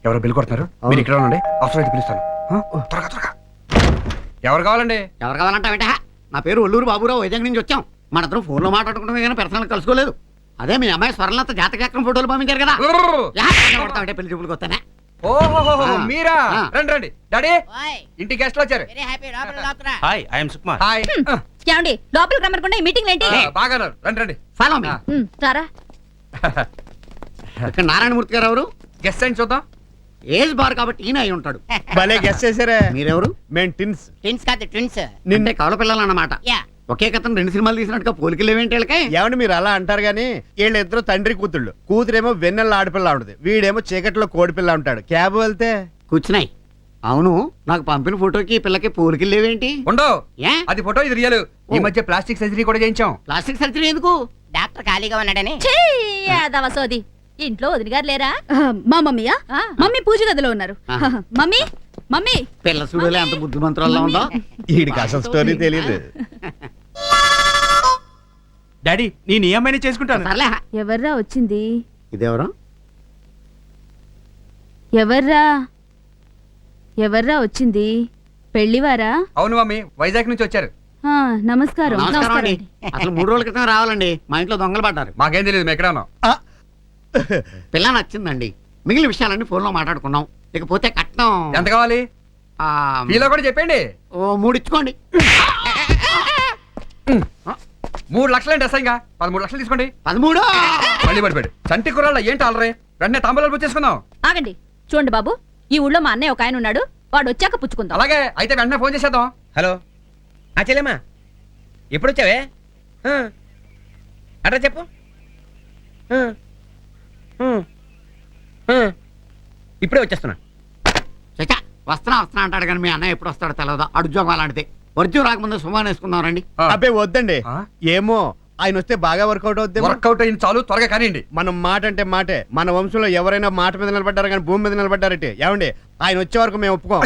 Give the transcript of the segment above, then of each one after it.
ఎవరో బిల్ కొడుతున్నారు, మీరు ఇక్కడ ఉండండి, అవసరం అయితే పిలుస్తాను. త్వరగా త్వరగా. ఎవరు కావాలండి? ఎవరు కావాలంటే నా పేరు ఒల్లూరు బాబురావు, వైజాగ్ నుంచి వచ్చాం. మన ఇద్దరం ఫోన్ లో మాట్లాడుకుంటే కానీ పర్సనల్ కలుసుకోలేదు. అదే మీ అమ్మాయి స్వర్ణలత జాతకచక్రం ఫోటోలు పంపించారు కదా, పడతామంటే పెళ్లి చూపులకు వస్తానే. ఓహో మీరా, రండి రండి. డాడీ ఇంటి గెస్ట్లు వచ్చారు. Hi, I'm Sukumar. హాయ్. ఏమండి లోపలికి రమ్మనుకుంటే ఈ మీటింగ్ ఏంటి? బాగా రండి రండి. Follow me. సారా ఇక్కడ నారాయణమూర్తి గారు ఎవరు? గెస్ట్ అయిన చూద్దాం. ఏజ్ బార్ కాబట్టి ఈయన అయి ఉంటాడు. భలే గెస్ చేశారా? మీరెవరు? మేము టిన్స్. ట్విన్స్ కాదు ట్విన్స్. నిన్నే కవల పిల్లలు అన్నమాట. యా ఒకే కథను 2 సినిమాలు తీసినట్టుగా పోలికలు ఏమేంటి వీళ్ళకి? ఏమండి మీరు అలా అంటారు గానీ వీళ్ళిద్దరు తండ్రి కూతుళ్ళు. కూతురేమో వెన్నెల ఆడపిల్ల ఉంటుంది, వీడేమో చీకట్లో కోడిపిల్ల ఉంటాడు. క్యాబ్ వెళ్తే కూర్చున్నాయి. అవును, నాకు పంపిన ఫోటోకి ఈ పిల్లకి పోలికలు లేవేంటి? ఉండవు, ఏ? అది ఫోటో, ఇది రియల్. ఈ మధ్య ప్లాస్టిక్ సర్జరీ కూడా చేయించాం. ప్లాస్టిక్ సర్జరీ ఎందుకు? డాక్టర్ ఖాళీగా ఉన్నాడని. సోది ఇంట్లో వదిన గారు లేరా? మా మమ్మీయా? మమ్మీ పూజ గదిలో ఉన్నారు. మమ్మీ మమ్మీ పిల్ల చూడలే అంత బుద్ధిమంతురాల్లో ఉందో. వీడికి అసలు స్టోరీ తెలియదు. డాడీ నేను ఈ అమ్మాయిని చేసుకుంటాను. సర్లే. ఎవర్రా వచ్చింది? ఇదెవరు? ఎవర్రా వచ్చింది? పెళ్లివారా? అవును మమ్మీ, వైజాగ్ నుంచి వచ్చారు. నమస్కారం. నమస్కారం అండి. అసలు 3 రోజుల క్రితం రావాలండి, మా ఇంట్లో దొంగలు పడ్డారు. మాకేం తెలియదు, మేము ఎక్కడ ఉన్నాం. పిల్ల నచ్చిందండి, మిగిలిన విషయాలన్నీ ఫోన్ లో మాట్లాడుకున్నాం. ఇకపోతే కట్నం ఎంత కావాలి? మీలో కూడా చెప్పండి. 3 ఇచ్చుకోండి. 3 లక్షలండి అసహ్యంగా. 13 లక్షలు తీసుకోండి. 13. మళ్ళీ పడిపోయాడు. చంటి కుర్రాళ్ళ ఏంటి ఆలరే, వెంటనే తాంబూలాలు పుచ్చేసుకుందాం. ఆగండి, చూడండి బాబు, ఈ ఊళ్ళో మా అన్నయ్య ఒక ఆయన ఉన్నాడు, వాడు వచ్చాక పుచ్చుకుందాం. అలాగే అయితే వెంటనే ఫోన్ చేసేద్దాం. హలో చెల్లెమ్మా, ఎప్పుడు వచ్చావే? అట్లా చెప్పు. ఇప్పుడే వచ్చేస్తున్నా. చచ్చా, వస్తున్నా అంటాడు కానీ మీ అన్నయ్య ఎప్పుడు వస్తాడో తెలియదా? అడుజోగం అలాంటిది. వర్జం రాకముందే సుమాన్ వేసుకుందాం రండి. అబ్బే వద్దండి, ఏమో ఆయన వస్తే బాగా వర్కౌట్ అవుద్ది. వర్కౌట్ అయింది చాలు, త్వరగా కానివ్వండి. మనం మాట అంటే మాటే. మన వంశంలో ఎవరైనా మాట మీద నిలబడ్డారు కానీ భూమి మీద నిలబడ్డారంటే ఏమండి, ఆయన వచ్చే వరకు మేము ఒప్పుకోం.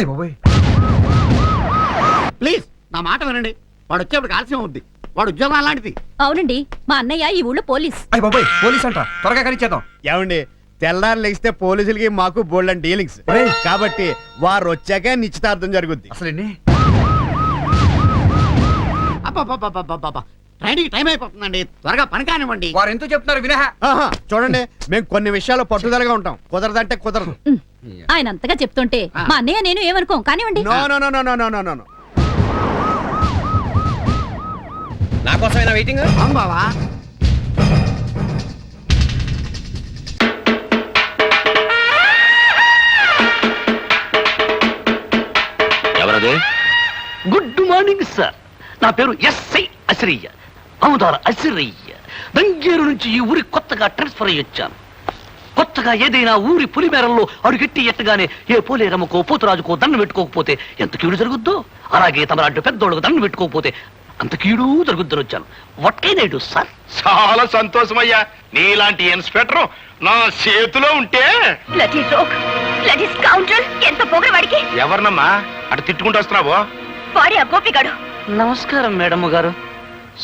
ప్లీజ్ నా మాట వినండి, వాడు వచ్చేప్పుడు ఆలస్యం అవుద్ది. వాడు ఉద్యోగం అలాంటిది. అవునండి, మా అన్నయ్య ఈ ఊళ్ళో పోలీస్. అయ్య బాబాయ్, పోలీస్ అంట, త్వరగా కానిచ్చేద్దాం. ఏమండి, తెల్లారు లెగిస్తే పోలీసులకి మాకు బోల్డ్ డీలింగ్స్ కాబట్టి వారు వచ్చాక నిశ్చితార్థం జరుగుద్ది. అసలు ఎన్ని ట్రైనింగ్ టైం అయిపోతుందండి, త్వరగా పని కానివ్వండి. వారు ఎందుకు చెప్తున్నారు వినహ. చూడండి, మేము కొన్ని విషయాల్లో పట్టుదలగా ఉంటాం, కుదరదంటే కుదరదు. ఆయన అంతగా చెప్తుంటే మా అన్నయ్య నేను ఏమనుకోం, కానివ్వండి. No no no no no no no. నా కోసమైనా వెయిటింగ్? అవును బావా. ఎవరది? గుడ్ మార్నింగ్ సార్, నా పేరు ఎస్ఐ అసిరయ్య, అముదార అసిరయ్య. దంగేరు నుంచి ఈ ఊరికి కొత్తగా ట్రాన్స్ఫర్ అయ్యి వచ్చాను. కొత్తగా ఏదైనా ఊరి పులిమేరల్లో అడుగెట్టి ఎట్టగానే ఏ పోలేరమ్మకో పోతురాజుకో దండం పెట్టుకోకపోతే ఎంత కీడు జరుగుద్దో, అలాగే తమలాంటి పెద్దోళ్ళకు దండం పెట్టుకోకపోతే అంత కీడు జరుగుద్దని వచ్చాను. What can I do sir? చాలా సంతోషమయ్యా, నీలాంటి ఇన్స్పెక్టర్ నా చేతిలో ఉంటే. ఎంత పొగరు వాడికి. ఎవరినమ్మా అటు తిట్టుకుంటూ వస్తున్నావు? వాడి ఆ గోపిగాడు. నమస్కారం మేడం గారు.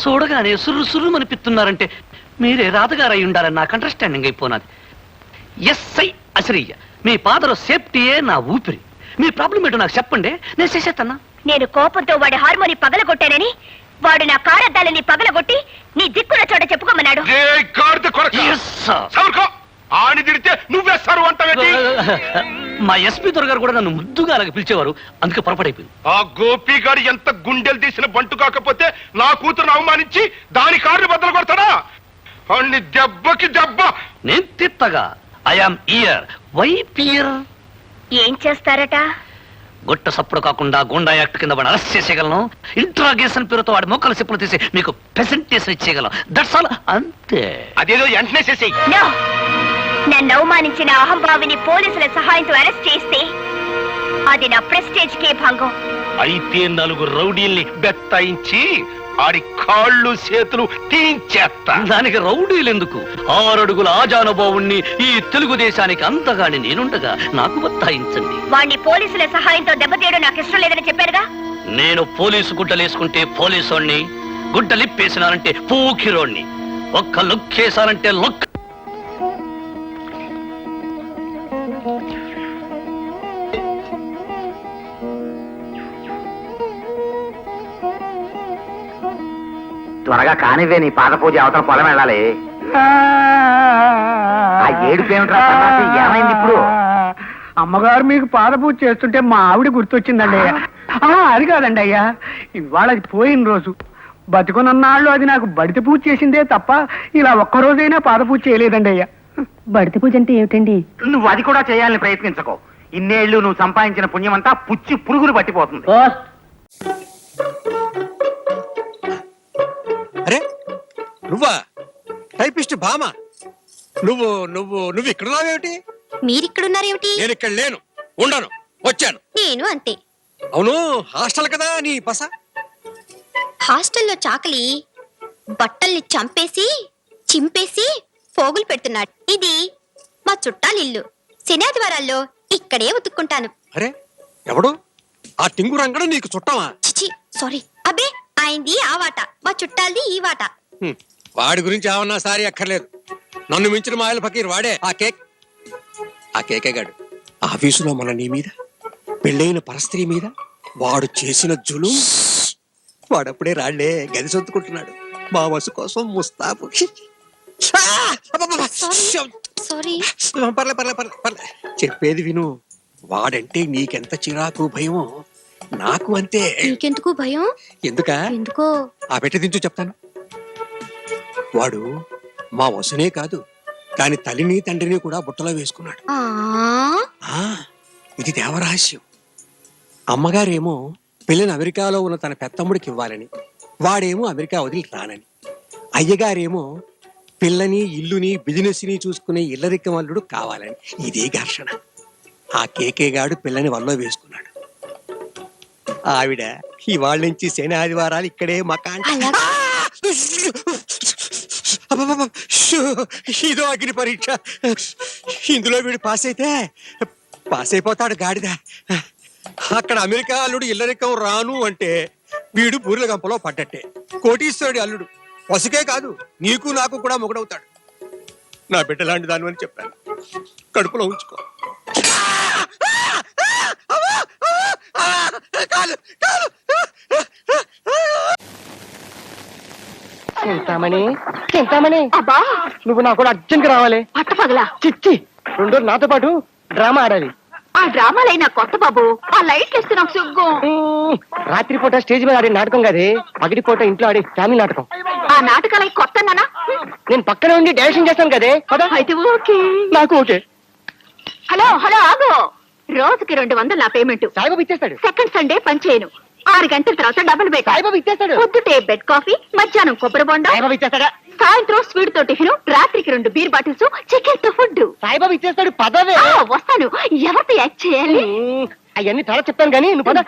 చూడగానే సుర్రు సుర్రు అనిపిస్తున్నారంటే మీరే రాతగారు అయి ఉండాలని నాకు అండర్స్టాండింగ్ అయిపోయినది. ఎస్ఐ అసిరయ్య, మీ ఫాదర్ సేఫ్టీయే నా ఊపిరి. మీ ప్రాబ్లం ఏంటో నాకు చెప్పండి, నేను చేసేస్తాను. నేను కోపంతో వాడి హార్మోని పగలగొట్టానని వాడు నా కారద్దాలని పగలగొట్టి నీ దిక్కున చోట చెప్పుకోమన్నాడు. ఆడి తిడితే నువ్వేస్తారు అంటావేంటి? మా ఎస్పీ దొరగారు కూడా నన్ను ముద్దుగా అలాగే పిలిచేవారు, అందుకే పొరపడైపోయింది. ఆ గోపిగాడు ఎంత గుండెలు తీసిన బంటు కాకపోతే నా కూతురును అవమానించి దాని కారుని బద్దలు కొడతాడా? అన్ని దెబ్బకి దెబ్బ నేను తిత్తగా. I am here. Why fear? ఏం చేస్తారట? గొట్ట సప్పుడు కాకుండా గుండా యాక్ట్ కింద వాడు అరెస్ట్ చేసేయగలను. ఇంట్రాగేషన్ పేరుతో వాడి మొక్కలు చెప్పులు తీసి మీకు ప్రెసెంటేషన్ ఇచ్చేయగలను. దట్స్ ఆల్, అంతే. అదేదో వెంటనే చేసేయి. నన్ను అవమానించిన అహంభావిని పోలీసుల సహాయంతో అరెస్ట్ చేస్తే అది నా ప్రెస్టేజ్ కే భంగం. అయితే 4 రౌడీల్ని బెత్తాయించి ఆడి కాళ్ళు చేతులు తీయించేస్తా. దానికి రౌడీలు ఎందుకు? 6 అడుగుల ఆజానుభావుణ్ణి ఈ తెలుగుదేశానికి అంతగాని నేనుండగా నాకు బత్తాయించండి. వాణ్ణి పోలీసుల సహాయంతో దెబ్బతీయడం నాకు ఇష్టం లేదని చెప్పారుగా. నేను పోలీసు గుడ్డలేసుకుంటే పోలీసోణ్ణి, గుడ్డలిప్పేసినానంటే పూకిరోణ్ణి, ఒక్క లుక్కేసానంటే లుక్. త్వరగా కానివే, నీ పాద పూజ అవతల పొలం వెళ్ళాలి. ఆ ఏడుపు ఏమిట్రా సన్నాసి? ఏమైంది ఇప్పుడు? అమ్మగారు మీకు పాద పూజ చేస్తుంటే మా ఆవిడ గుర్తొచ్చిందండి అయ్యా. అది కాదండి అయ్యా, ఇవాళ అది పోయిన రోజు. బతుకునన్నాళ్ళు అది నాకు బడిత పూజ చేసిందే తప్ప ఇలా ఒక్కరోజైనా పాద పూజ చేయలేదండి అయ్యా. బడిత పూజ అంటే ఏమిటండి? నువ్వు అది కూడా చేయాలని ప్రయత్నించకో. ఇన్నేళ్లు నువ్వు సంపాదించిన పుణ్యమంతా పుచ్చి పురుగులు పట్టిపోతుంది. అరే నువ్వా? టైపిస్ట్ భామ, నువ్వు నువ్వు నువ్వు ఇక్కడ రావేమిటి? మీరిక్కడున్నారేమిటి? నేను ఇక్కడ లేను, ఉండను, వచ్చాను. నేను అంతే. అవును, హాస్టల్ కదా నీ బస? హాస్టల్లో చాకలి బట్టల్ని చంపేసి చింపేసి పోగులు పెడుతున్నాడు. ఇది మా చుట్టాలిల్లు. శనాదివారాల్లో ఇక్కడే ఉతుక్కుంటాను. అరే ఎవడు? ఆ టింగు రంగడు నీకు చుట్టమా? చిచి సారీ. అబ్బే ఆయనది ఆ వాట, మా చుట్టాలది ఈ వాట. వాడి గురించి ఏమన్నా సారీ అక్కర్లేదు. నన్ను మించిన మాయల ఫకీర్ వాడే. ఆ కేకే గాడు ఆఫీసులో మన నీ మీద, పెళ్ళైన పరస్త్రీ మీద వాడు చేసిన జులు. వాడప్పుడే రాళ్లే గది సొత్తుకుంటున్నాడు మా వసు కోసం ముస్తాబు. సారీ. పర్లే చెప్పేది విను. వాడంటే నీకెంత చిరాకు భయమో నాకు అంతే. నీకెందుకు భయం? ఎందుకో ఆ పెట్టి దించు చెప్తాను. వాడు మా వసునే కాదు, కాని తల్లిని తండ్రిని కూడా బుట్టలో వేసుకున్నాడు. ఇది దేవరహస్యం. అమ్మగారేమో పిల్లని అమెరికాలో ఉన్న తన పెత్తమ్ముడికి ఇవ్వాలని, వాడేమో అమెరికా వదిలి రానని. అయ్యగారేమో పిల్లని ఇల్లుని బిజినెస్ ని చూసుకునే ఇల్లరిక్కమల్లుడు కావాలని. ఇదే ఘర్షణ. ఆ కేకే గాడు పిల్లని వల్లో వేసుకున్నాడు. ఆవిడ ఇవాళ నుంచి శని ఆదివారాలు ఇక్కడే మకాన్. ఇదో అగ్ని పరీక్ష. ఇందులో వీడు పాస్ అయిపోతాడు గాడిద. అక్కడ అమెరికా అల్లుడు ఇల్లరికం రాను అంటే వీడు బూరెల గంపలో పడ్డట్టే. కోటీశ్వరుడి అల్లుడు పసుకే కాదు, నీకు నాకు కూడా మొగుడవుతాడు. నా బిడ్డ లాంటి దాని అని చెప్పాను, కడుపులో ఉంచుకో. చింతామణి అబ్బా నువ్వు నాకు కూడా అర్జెంట్ రావాలి. పట్టపగలా చిచ్చి 2 రోజులు నాతో పాటు డ్రామా ఆడాలి. ఆ డ్రామాలైనా కొత్త బాబు. ఆ లైట్లు వేస్తే నాకు సిగ్గు. రాత్రిపూట స్టేజ్ మీద ఆడే నాటకం కాదే, పగటిపూట ఇంట్లో ఆడే ఫ్యామిలీ నాటకం. ఆ నాటకాలు కొత్త నానా? నేను పక్కనే ఉండి డైరెక్షన్ చేస్తాను కదే. అయితే ఓకే. నాకు ఓకే. హలో ఆగు. రోజుకి 200 నా పేమెంట్. సాయిబాబు ఇచ్చేస్తాడు. సెకండ్ సండే పని చేయను. 6 గంటల తర్వాత డబుల్ బెడ్. సాయిబాబు ఇచ్చేస్తాడు. పొద్దుటే బెడ్ కాఫీ, మధ్యాహ్నం కొబ్బరి బొండ, సాయిబాబు ఇచ్చేస్తాడా? సాయంత్రం స్వీట్ తో టిఫిన్, రాత్రికి 2 బీర్ బాటిల్స్, చికెన్ తో ఫుడ్. సాయిబాబు ఇచ్చేస్తాడు. పదవే. వస్తాను. ఎవరితో యాక్ట్ చేయాలి? అవన్నీ చాలా చెప్తాను కానీ నువ్వు పద.